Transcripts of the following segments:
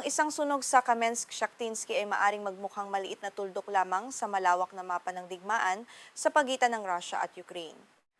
isang sunog sa Kamensk-Shakhtinsky ay maaring magmukhang maliit na tuldok lamang sa malawak na mapa ng digmaan sa pagitan ng Russia at Ukraine.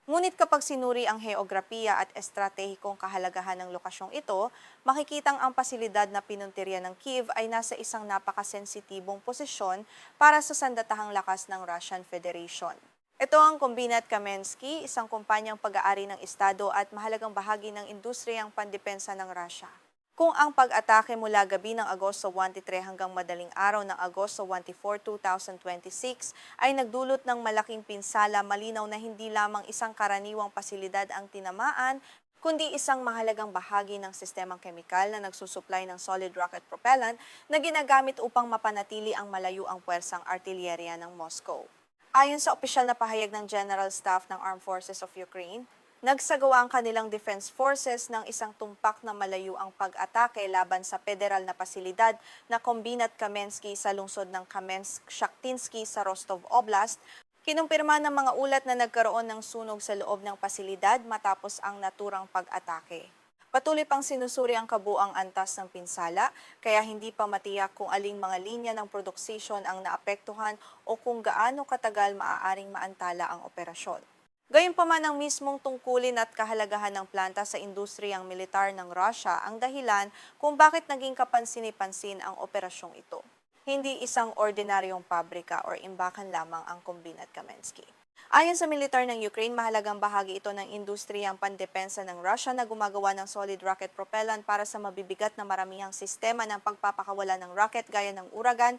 Ngunit kapag sinuri ang heograpiya at estratehikong kahalagahan ng lokasyong ito, makikitang ang pasilidad na pinuntirya ng Kyiv ay nasa isang napakasensitibong posisyon para sa sandatahang lakas ng Russian Federation. Ito ang Kombinat Kamensky, isang kumpanyang pag-aari ng estado at mahalagang bahagi ng industriyang pandepensa ng Russia. Kung ang pag-atake mula gabi ng Agosto 23 hanggang madaling araw ng Agosto 24, 2026 ay nagdulot ng malaking pinsala, malinaw na hindi lamang isang karaniwang pasilidad ang tinamaan, kundi isang mahalagang bahagi ng sistemang kemikal na nagsusupply ng solid rocket propellant na ginagamit upang mapanatili ang malayo ang puwersang artilyerya ng Moscow. Ayon sa opisyal na pahayag ng General Staff ng Armed Forces of Ukraine, nagsagawa ang kanilang defense forces ng isang tumpak na malayo ang pag-atake laban sa federal na pasilidad na Kombinat Kamensky sa lungsod ng Kamensk-Shakhtinsky sa Rostov Oblast. Kinumpirma ng mga ulat na nagkaroon ng sunog sa loob ng pasilidad matapos ang naturang pag-atake. Patuloy pang sinusuri ang kabuuang antas ng pinsala, kaya hindi pa matiyak kung aling mga linya ng produksyon ang naapektuhan o kung gaano katagal maaaring maantala ang operasyon. Gayunpaman ang mismong tungkulin at kahalagahan ng planta sa industriyang militar ng Russia ang dahilan kung bakit naging kapansin-pansin ang operasyong ito. Hindi isang ordinaryong pabrika o imbakan lamang ang Kombinat Kamensky. Ayon sa militar ng Ukraine, mahalagang bahagi ito ng industriyang pandepensa ng Russia na gumagawa ng solid rocket propellant para sa mabibigat na maramihang sistema ng pagpapakawala ng rocket gaya ng Uragan,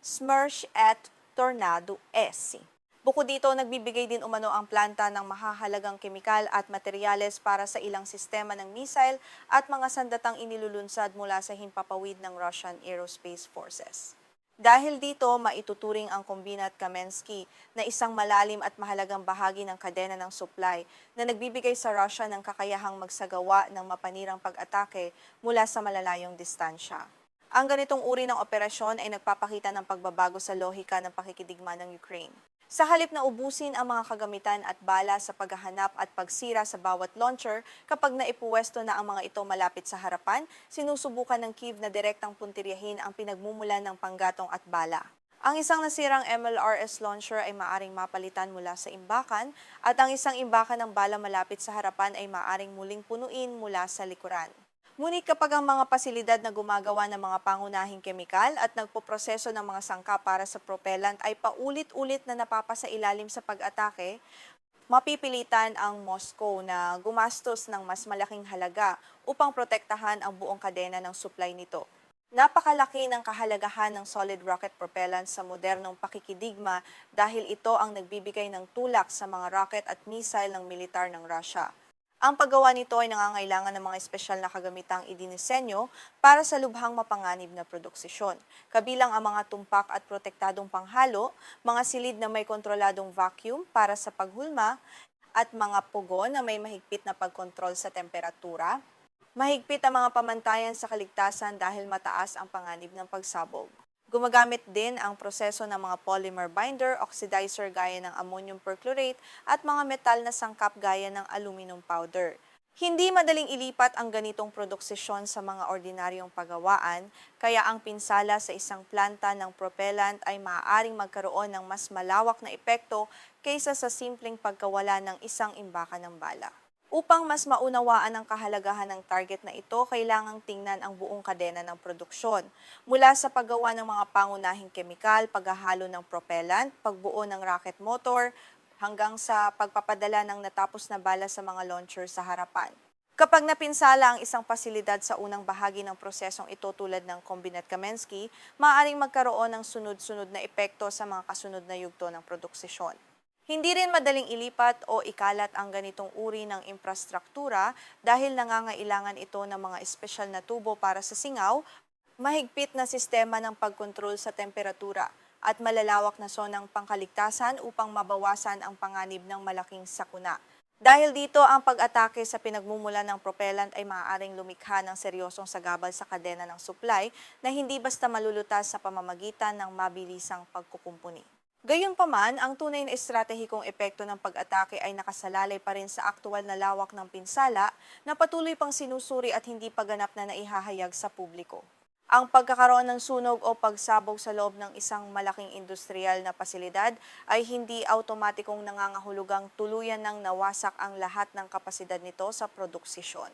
Smersh at Tornado S. Bukod dito, nagbibigay din umano ang planta ng mahahalagang kemikal at materyales para sa ilang sistema ng missile at mga sandatang inilulunsad mula sa himpapawid ng Russian Aerospace Forces. Dahil dito, maituturing ang Kombinat Kamensky na isang malalim at mahalagang bahagi ng kadena ng supply na nagbibigay sa Russia ng kakayahang magsagawa ng mapanirang pag-atake mula sa malalayong distansya. Ang ganitong uri ng operasyon ay nagpapakita ng pagbabago sa lohika ng pakikidigma ng Ukraine. Sa halip na ubusin ang mga kagamitan at bala sa paghahanap at pagsira sa bawat launcher kapag naipuwesto na ang mga ito malapit sa harapan, sinusubukan ng Kyiv na direktang puntiryahin ang pinagmumulan ng panggatong at bala. Ang isang nasirang MLRS launcher ay maaring mapalitan mula sa imbakan at ang isang imbakan ng bala malapit sa harapan ay maaring muling punuin mula sa likuran. Ngunit kapag ang mga pasilidad na gumagawa ng mga pangunahing kemikal at nagpoproseso ng mga sangkap para sa propellant ay paulit-ulit na napapasailalim sa pag-atake, mapipilitan ang Moscow na gumastos ng mas malaking halaga upang protektahan ang buong kadena ng supply nito. Napakalaki ng kahalagahan ng solid rocket propellant sa modernong pakikidigma dahil ito ang nagbibigay ng tulak sa mga rocket at missile ng militar ng Russia. Ang paggawa nito ay nangangailangan ng mga espesyal na kagamitang idinisenyo para sa lubhang mapanganib na produksyon. Kabilang ang mga tumpak at protektadong panghalo, mga silid na may kontroladong vacuum para sa paghulma, at mga pugo na may mahigpit na pagkontrol sa temperatura. Mahigpit ang mga pamantayan sa kaligtasan dahil mataas ang panganib ng pagsabog. Gumagamit din ang proseso ng mga polymer binder, oxidizer gaya ng ammonium perchlorate at mga metal na sangkap gaya ng aluminum powder. Hindi madaling ilipat ang ganitong produksyon sa mga ordinaryong paggawaan, kaya ang pinsala sa isang planta ng propellant ay maaaring magkaroon ng mas malawak na epekto kaysa sa simpleng pagkawala ng isang imbakan ng bala. Upang mas maunawaan ang kahalagahan ng target na ito, kailangang tingnan ang buong kadena ng produksyon. Mula sa paggawa ng mga pangunahing kemikal, paghahalo ng propellant, pagbuo ng rocket motor, hanggang sa pagpapadala ng natapos na bala sa mga launcher sa harapan. Kapag napinsala ang isang pasilidad sa unang bahagi ng prosesong ito tulad ng Kombinat Kamensky, maaaring magkaroon ng sunod-sunod na epekto sa mga kasunod na yugto ng produksyon. Hindi rin madaling ilipat o ikalat ang ganitong uri ng infrastruktura dahil nangangailangan ito ng mga espesyal na tubo para sa singaw, mahigpit na sistema ng pagkontrol sa temperatura, at malalawak na sonang pangkaligtasan upang mabawasan ang panganib ng malaking sakuna. Dahil dito, ang pag-atake sa pinagmumulan ng propellant ay maaaring lumikha ng seryosong sagabal sa kadena ng supply na hindi basta malulutas sa pamamagitan ng mabilisang pagkukumpuni. Gayunpaman, ang tunay na estratehikong epekto ng pag-atake ay nakasalalay pa rin sa aktual na lawak ng pinsala na patuloy pang sinusuri at hindi pa ganap na naihahayag sa publiko. Ang pagkakaroon ng sunog o pagsabog sa loob ng isang malaking industrial na pasilidad ay hindi automatikong nangangahulugang tuluyan ng nawasak ang lahat ng kapasidad nito sa produksisyon.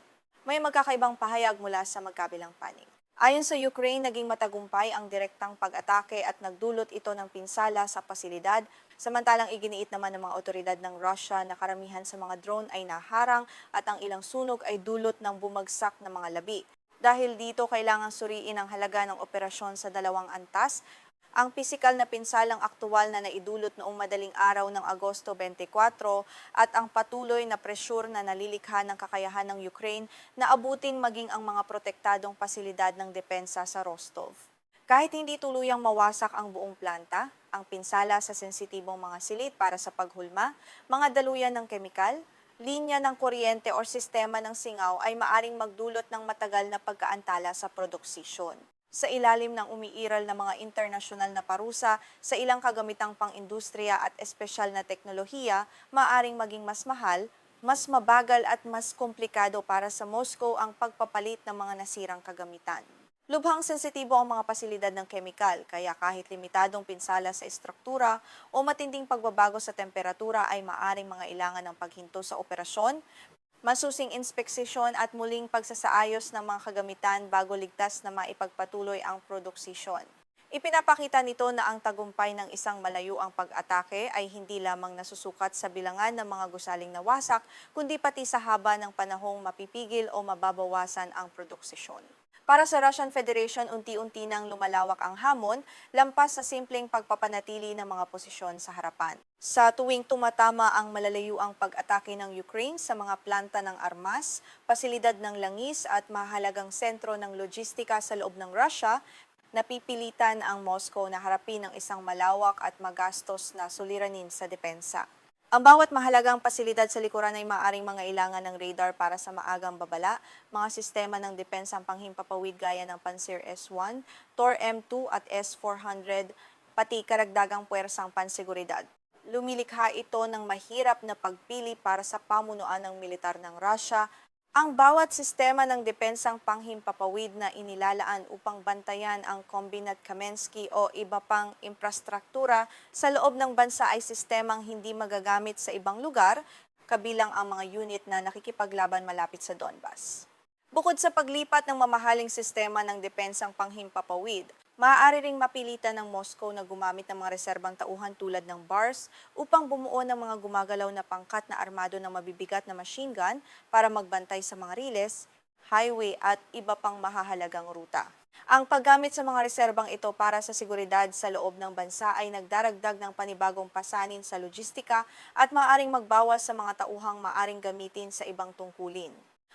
May magkakaibang pahayag mula sa magkabilang panig. Ayon sa Ukraine, naging matagumpay ang direktang pag-atake at nagdulot ito ng pinsala sa pasilidad, samantalang iginiit naman ng mga otoridad ng Russia na karamihan sa mga drone ay naharang at ang ilang sunog ay dulot ng bumagsak na mga labi. Dahil dito, kailangang suriin ang halaga ng operasyon sa dalawang antas, ang pisikal na pinsalang aktual na naidulot noong madaling araw ng Agosto 24 at ang patuloy na presyur na nalilikha ng kakayahan ng Ukraine na abutin maging ang mga protektadong pasilidad ng depensa sa Rostov. Kahit hindi tuluyang mawasak ang buong planta, ang pinsala sa sensitibong mga silid para sa paghulma, mga daluyan ng kemikal, linya ng kuryente o sistema ng singaw ay maaring magdulot ng matagal na pagkaantala sa produksisyon. Sa ilalim ng umiiral na mga internasyonal na parusa sa ilang kagamitang pang-industriya at espesyal na teknolohiya, maaring maging mas mahal, mas mabagal at mas komplikado para sa Moscow ang pagpapalit ng mga nasirang kagamitan. Lubhang sensitibo ang mga pasilidad ng kemikal, kaya kahit limitadong pinsala sa estruktura o matinding pagbabago sa temperatura ay maaring mangailangan ng paghinto sa operasyon, masusing inspeksisyon at muling pagsasaayos ng mga kagamitan bago ligtas na maipagpatuloy ang produksisyon. Ipinapakita nito na ang tagumpay ng isang malayo ang pag-atake ay hindi lamang nasusukat sa bilangan ng mga gusaling nawasak, kundi pati sa haba ng panahong mapipigil o mababawasan ang produksisyon. Para sa Russian Federation, unti-unti nang lumalawak ang hamon, lampas sa simpleng pagpapanatili ng mga posisyon sa harapan. Sa tuwing tumatama ang malalayuang pag-atake ng Ukraine sa mga planta ng armas, pasilidad ng langis at mahalagang sentro ng logistika sa loob ng Russia, napipilitan ang Moscow na harapin ang isang malawak at magastos na suliranin sa depensa. Ang bawat mahalagang pasilidad sa likuran ay maaaring mangailangan ng radar para sa maagang babala, mga sistema ng depensang panghimpapawid gaya ng Pantsir S-1, Tor M2 at S-400, pati karagdagang puwersang panseguridad. Lumilikha ito ng mahirap na pagpili para sa pamunuan ng militar ng Russia. Ang bawat sistema ng depensang panghimpapawid na inilalaan upang bantayan ang Kombinat Kamensky o iba pang infrastruktura sa loob ng bansa ay sistemang hindi magagamit sa ibang lugar, kabilang ang mga unit na nakikipaglaban malapit sa Donbas. Bukod sa paglipat ng mamahaling sistema ng depensang panghimpapawid, maaari ring mapilitan ng Moscow na gumamit ng mga reserbang tauhan tulad ng bars upang bumuo ng mga gumagalaw na pangkat na armado ng mabibigat na machine gun para magbantay sa mga riles, highway at iba pang mahahalagang ruta. Ang paggamit sa mga reserbang ito para sa seguridad sa loob ng bansa ay nagdaragdag ng panibagong pasanin sa logistika at maaaring magbawas sa mga tauhang maaaring gamitin sa ibang tungkulin.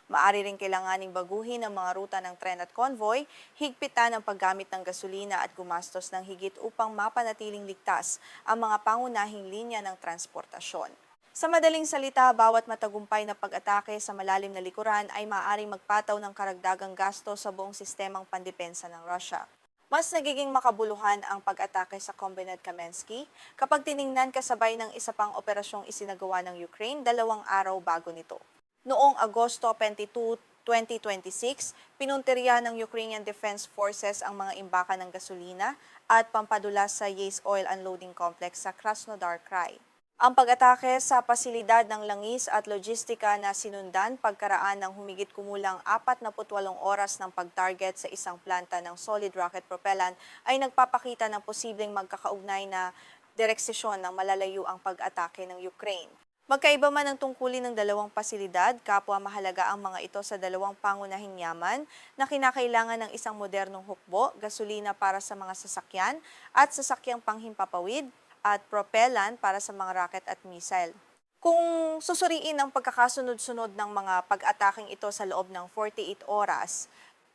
Maari rin kailanganing baguhin ang mga ruta ng tren at convoy, higpitan ang paggamit ng gasolina at gumastos ng higit upang mapanatiling ligtas ang mga pangunahing linya ng transportasyon. Sa madaling salita, bawat matagumpay na pag-atake sa malalim na likuran ay maaaring magpataw ng karagdagang gasto sa buong sistemang pandepensa ng Russia. Mas nagiging makabuluhan ang pag-atake sa Kombinat Kamensky kapag tiningnan kasabay ng isa pang operasyong isinagawa ng Ukraine 2 araw bago nito. Noong Agosto 22, 2026, pinuntirya ng Ukrainian Defense Forces ang mga imbakan ng gasolina at pampadulas sa Yeisk Oil Unloading Complex sa Krasnodar Krai. Ang pag-atake sa pasilidad ng langis at logistika na sinundan pagkaraan ng humigit kumulang 48 oras ng pag-target sa isang planta ng solid rocket propellant ay nagpapakita ng posibleng magkakaugnay na direksyon ng malalayo ang pag-atake ng Ukraine. Magkaiba man ang tungkulin ng dalawang pasilidad, kapwa mahalaga ang mga ito sa dalawang pangunahing yaman na kinakailangan ng isang modernong hukbo, gasolina para sa mga sasakyan at sasakyang panghimpapawid at propellant para sa mga rocket at missile. Kung susuriin ang pagkakasunod-sunod ng mga pag-ataking ito sa loob ng 48 oras,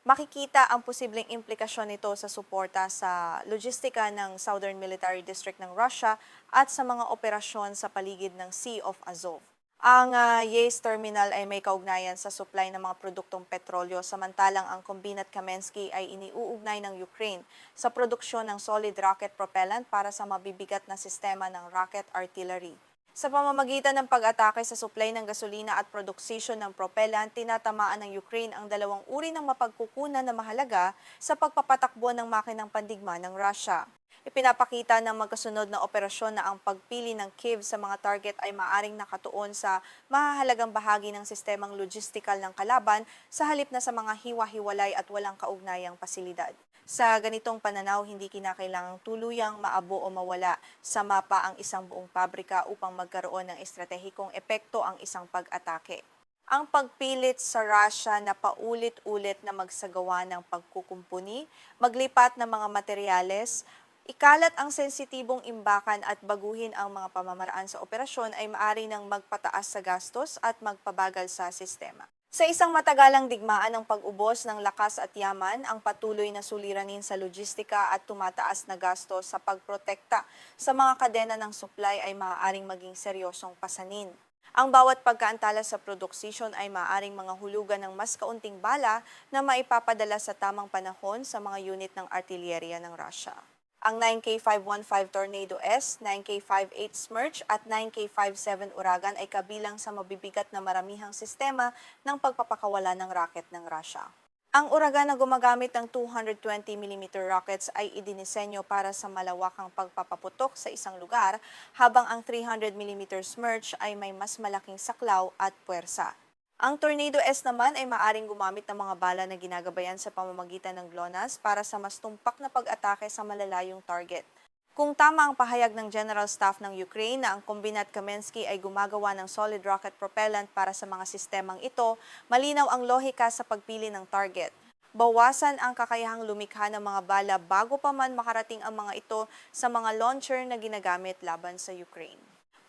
makikita ang posibleng implikasyon nito sa suporta sa logistika ng Southern Military District ng Russia at sa mga operasyon sa paligid ng Sea of Azov. Ang Yeisk Terminal ay may kaugnayan sa supply ng mga produktong petrolyo, samantalang ang Kombinat Kamensky ay iniuugnay ng Ukraine sa produksyon ng solid rocket propellant para sa mabibigat na sistema ng rocket artillery. Sa pamamagitan ng pag-atake sa supply ng gasolina at produksyon ng propellant, tinatamaan ng Ukraine ang dalawang uri ng mapagkukunan na mahalaga sa pagpapatakbo ng makinang pandigma ng Russia. Ipinapakita ng magkasunod na operasyon na ang pagpili ng Kiev sa mga target ay maaring nakatuon sa mahahalagang bahagi ng sistemang logistical ng kalaban sa halip na sa mga hiwa-hiwalay at walang kaugnayang pasilidad. Sa ganitong pananaw, hindi kinakailangang tuluyang maabo o mawala sa mapa ang isang buong pabrika upang magkaroon ng estratehikong epekto ang isang pag-atake. Ang pagpilit sa Russia na paulit-ulit na magsagawa ng pagkukumpuni, maglipat ng mga materyales, ikalat ang sensitibong imbakan at baguhin ang mga pamamaraan sa operasyon ay maaari ng magpataas sa gastos at magpabagal sa sistema. Sa isang matagalang digmaan ng pag-ubos ng lakas at yaman, ang patuloy na suliranin sa logistika at tumataas na gastos sa pagprotekta sa mga kadena ng supply ay maaaring maging seryosong pasanin. Ang bawat pagkaantala sa produksyon ay maaaring mga hulugan ng mas kaunting bala na maipapadala sa tamang panahon sa mga unit ng artilyerya ng Russia. Ang 9K515 Tornado S, 9K58 Smerch at 9K57 Uragan ay kabilang sa mabibigat na maramihang sistema ng pagpapakawala ng rocket ng Russia. Ang Uragan na gumagamit ng 220mm rockets ay idinisenyo para sa malawakang pagpapaputok sa isang lugar, habang ang 300mm Smerch ay may mas malaking saklaw at puwersa. Ang Tornado S naman ay maaring gumamit ng mga bala na ginagabayan sa pamamagitan ng GLONASS para sa mas tumpak na pag-atake sa malalayong target. Kung tama ang pahayag ng General Staff ng Ukraine na ang Kombinat Kamensky ay gumagawa ng solid rocket propellant para sa mga sistemang ito, malinaw ang lohika sa pagpili ng target. Bawasan ang kakayahang lumikha ng mga bala bago pa man makarating ang mga ito sa mga launcher na ginagamit laban sa Ukraine.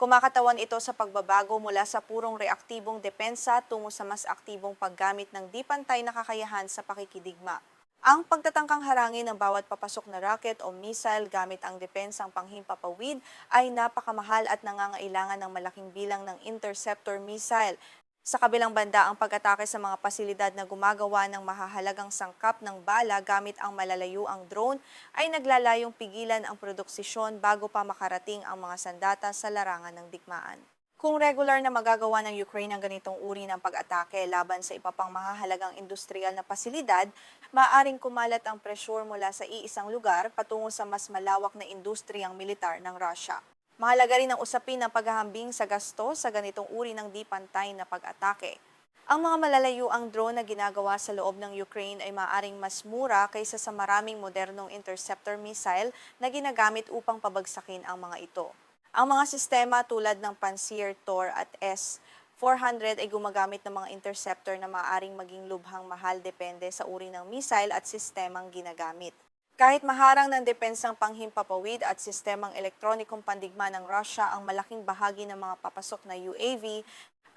Kumakatawan ito sa pagbabago mula sa purong reaktibong depensa tungo sa mas aktibong paggamit ng di pantay na kakayahan sa pakikidigma. Ang pagtatangkang harangin ng bawat papasok na rocket o missile gamit ang depensang panghimpapawid ay napakamahal at nangangailangan ng malaking bilang ng interceptor missile. Sa kabilang banda, ang pag-atake sa mga pasilidad na gumagawa ng mahahalagang sangkap ng bala gamit ang malalayuang drone ay naglalayong pigilan ang produksyon bago pa makarating ang mga sandata sa larangan ng digmaan. Kung regular na magagawa ng Ukraine ang ganitong uri ng pag-atake laban sa iba pang mahahalagang industrial na pasilidad, maaaring kumalat ang presyur mula sa iisang lugar patungo sa mas malawak na industriyang militar ng Russia. Mahalaga rin ang usapin ng paghahambing sa gasto sa ganitong uri ng di pantay na pag-atake. Ang mga malalayuang drone na ginagawa sa loob ng Ukraine ay maaaring mas mura kaysa sa maraming modernong interceptor missile na ginagamit upang pabagsakin ang mga ito. Ang mga sistema tulad ng Pantsir Tor at S-400 ay gumagamit ng mga interceptor na maaaring maging lubhang mahal depende sa uri ng missile at sistemang ginagamit. Kahit maharang ng depensang panghimpapawid at sistemang elektronikong pandigma ng Russia ang malaking bahagi ng mga papasok na UAV,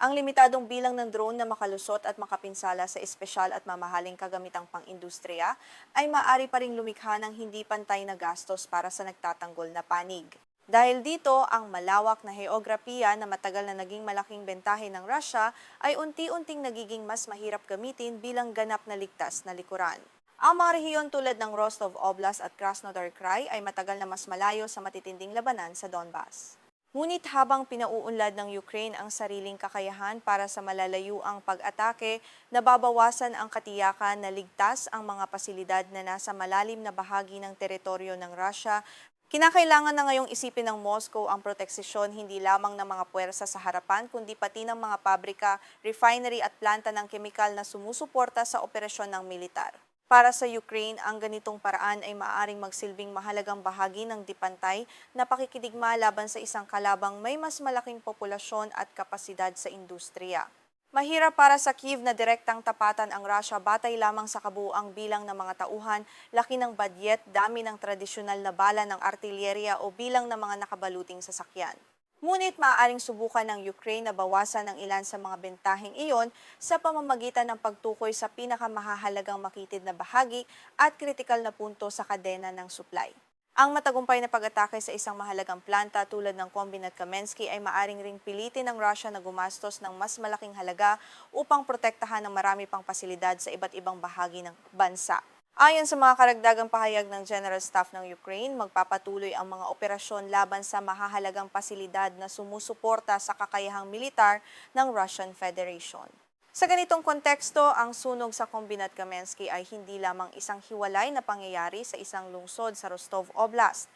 ang limitadong bilang ng drone na makalusot at makapinsala sa espesyal at mamahaling kagamitang pang-industriya ay maaari pa ring lumikha ng hindi pantay na gastos para sa nagtatanggol na panig. Dahil dito, ang malawak na heograpiya na matagal na naging malaking bentahe ng Russia ay unti-unting nagiging mas mahirap gamitin bilang ganap na ligtas na likuran. Ang mga rehiyon tulad ng Rostov Oblast at Krasnodar Krai ay matagal na mas malayo sa matitinding labanan sa Donbas. Ngunit habang pinauunlad ng Ukraine ang sariling kakayahan para sa malalayuang pag-atake, nababawasan ang katiyakan na ligtas ang mga pasilidad na nasa malalim na bahagi ng teritoryo ng Russia. Kinakailangan na ngayong isipin ng Moscow ang proteksyon hindi lamang ng mga puwersa sa harapan kundi pati ng mga pabrika, refinery at planta ng kemikal na sumusuporta sa operasyon ng militar. Para sa Ukraine, ang ganitong paraan ay maaaring magsilbing mahalagang bahagi ng dipantay na pakikidigma laban sa isang kalabang may mas malaking populasyon at kapasidad sa industriya. Mahirap para sa Kyiv na direktang tapatan ang Russia batay lamang sa kabuuang bilang ng mga tauhan, laki ng badyet, dami ng tradisyonal na bala ng artilyerya o bilang ng mga nakabaluting sasakyan. Ngunit maaaring subukan ng Ukraine na bawasan ang ilan sa mga bentaheng iyon sa pamamagitan ng pagtukoy sa pinakamahahalagang makitid na bahagi at kritikal na punto sa kadena ng supply. Ang matagumpay na pag-atake sa isang mahalagang planta tulad ng Kombinat Kamensky ay maaring ring pilitin ng Russia na gumastos ng mas malaking halaga upang protektahan ng marami pang pasilidad sa iba't ibang bahagi ng bansa. Ayon sa mga karagdagang pahayag ng General Staff ng Ukraine, magpapatuloy ang mga operasyon laban sa mahahalagang pasilidad na sumusuporta sa kakayahang militar ng Russian Federation. Sa ganitong konteksto, ang sunog sa Kombinat Kamensky ay hindi lamang isang hiwalay na pangyayari sa isang lungsod sa Rostov Oblast.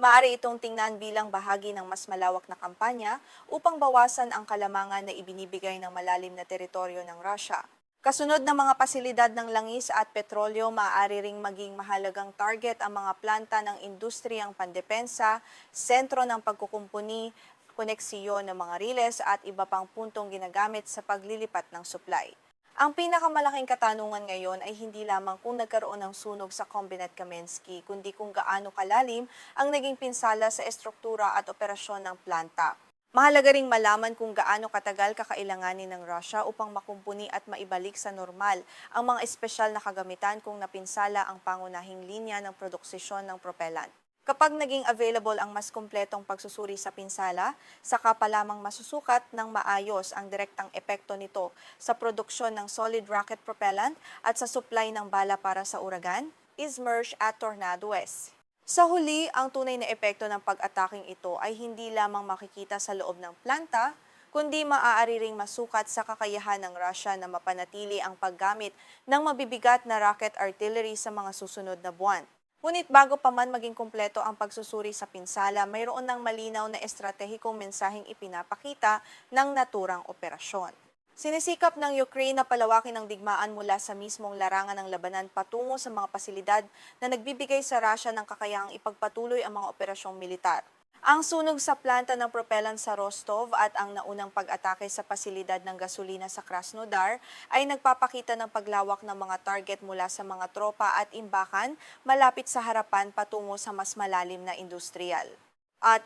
Maaari itong tingnan bilang bahagi ng mas malawak na kampanya upang bawasan ang kalamangan na ibinibigay ng malalim na teritoryo ng Russia. Kasunod ng mga pasilidad ng langis at petrolyo, maaari ring maging mahalagang target ang mga planta ng industriyang pandepensa, sentro ng pagkukumpuni, koneksiyon ng mga riles at iba pang puntong ginagamit sa paglilipat ng supply. Ang pinakamalaking katanungan ngayon ay hindi lamang kung nagkaroon ng sunog sa Kombinat Kamensky, kundi kung gaano kalalim ang naging pinsala sa estruktura at operasyon ng planta. Mahalaga ring malaman kung gaano katagal kakailanganin ng Russia upang makumpuni at maibalik sa normal ang mga espesyal na kagamitan kung napinsala ang pangunahing linya ng produksyon ng propellant. Kapag naging available ang mas kumpletong pagsusuri sa pinsala, saka pa lamang masusukat ng maayos ang direktang epekto nito sa produksyon ng solid rocket propellant at sa supply ng bala para sa Uragan, Izhmash at Tornado S. Sa huli, ang tunay na epekto ng pag-ataking ito ay hindi lamang makikita sa loob ng planta, kundi maaari ring masukat sa kakayahan ng Russia na mapanatili ang paggamit ng mabibigat na rocket artillery sa mga susunod na buwan. Ngunit bago pa man maging kumpleto ang pagsusuri sa pinsala, mayroon ng malinaw na estratehikong mensaheng ipinapakita ng naturang operasyon. Sinisikap ng Ukraine na palawakin ang digmaan mula sa mismong larangan ng labanan patungo sa mga pasilidad na nagbibigay sa Russia ng kakayahang ipagpatuloy ang mga operasyong militar. Ang sunog sa planta ng propellant sa Rostov at ang naunang pag-atake sa pasilidad ng gasolina sa Krasnodar ay nagpapakita ng paglawak ng mga target mula sa mga tropa at imbakan malapit sa harapan patungo sa mas malalim na industrial at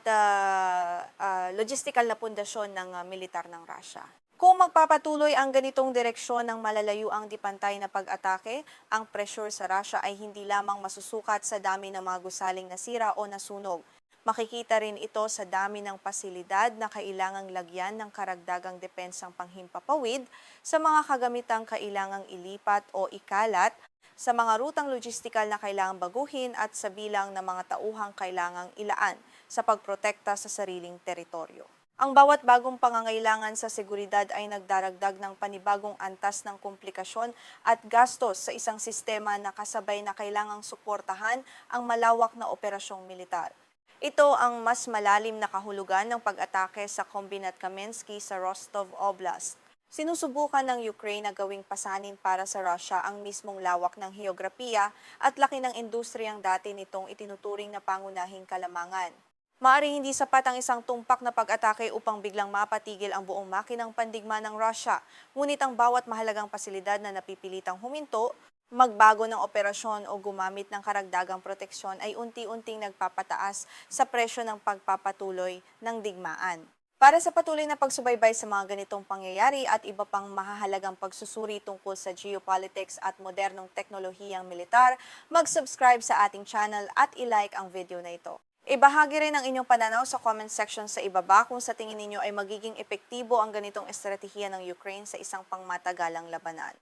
logistical na pundasyon ng militar ng Russia. Kung magpapatuloy ang ganitong direksyon ng malalayo ang dipantay na pag-atake, ang pressure sa Russia ay hindi lamang masusukat sa dami ng mga gusaling nasira o nasunog. Makikita rin ito sa dami ng pasilidad na kailangang lagyan ng karagdagang depensang panghimpapawid, sa mga kagamitang kailangang ilipat o ikalat, sa mga rutang logistikal na kailangang baguhin at sa bilang ng mga tauhang kailangang ilaan sa pagprotekta sa sariling teritoryo. Ang bawat bagong pangangailangan sa seguridad ay nagdaragdag ng panibagong antas ng komplikasyon at gastos sa isang sistema na kasabay na kailangang suportahan ang malawak na operasyong militar. Ito ang mas malalim na kahulugan ng pag-atake sa Kombinat Kamensky sa Rostov Oblast. Sinusubukan ng Ukraine na gawing pasanin para sa Russia ang mismong lawak ng heograpiya at laki ng industriyang dati nitong itinuturing na pangunahing kalamangan. Maaring hindi sapat ang isang tumpak na pag-atake upang biglang mapatigil ang buong makinang pandigma ng Russia, ngunit ang bawat mahalagang pasilidad na napipilitang huminto, magbago ng operasyon o gumamit ng karagdagang proteksyon ay unti-unting nagpapataas sa presyo ng pagpapatuloy ng digmaan. Para sa patuloy na pagsubaybay sa mga ganitong pangyayari at iba pang mahahalagang pagsusuri tungkol sa geopolitics at modernong teknolohiyang militar, mag-subscribe sa ating channel at i-like ang video na ito. Ibahagi rin ang inyong pananaw sa comment section sa ibaba kung sa tingin ninyo ay magiging epektibo ang ganitong estratehiya ng Ukraine sa isang pangmatagalang labanan.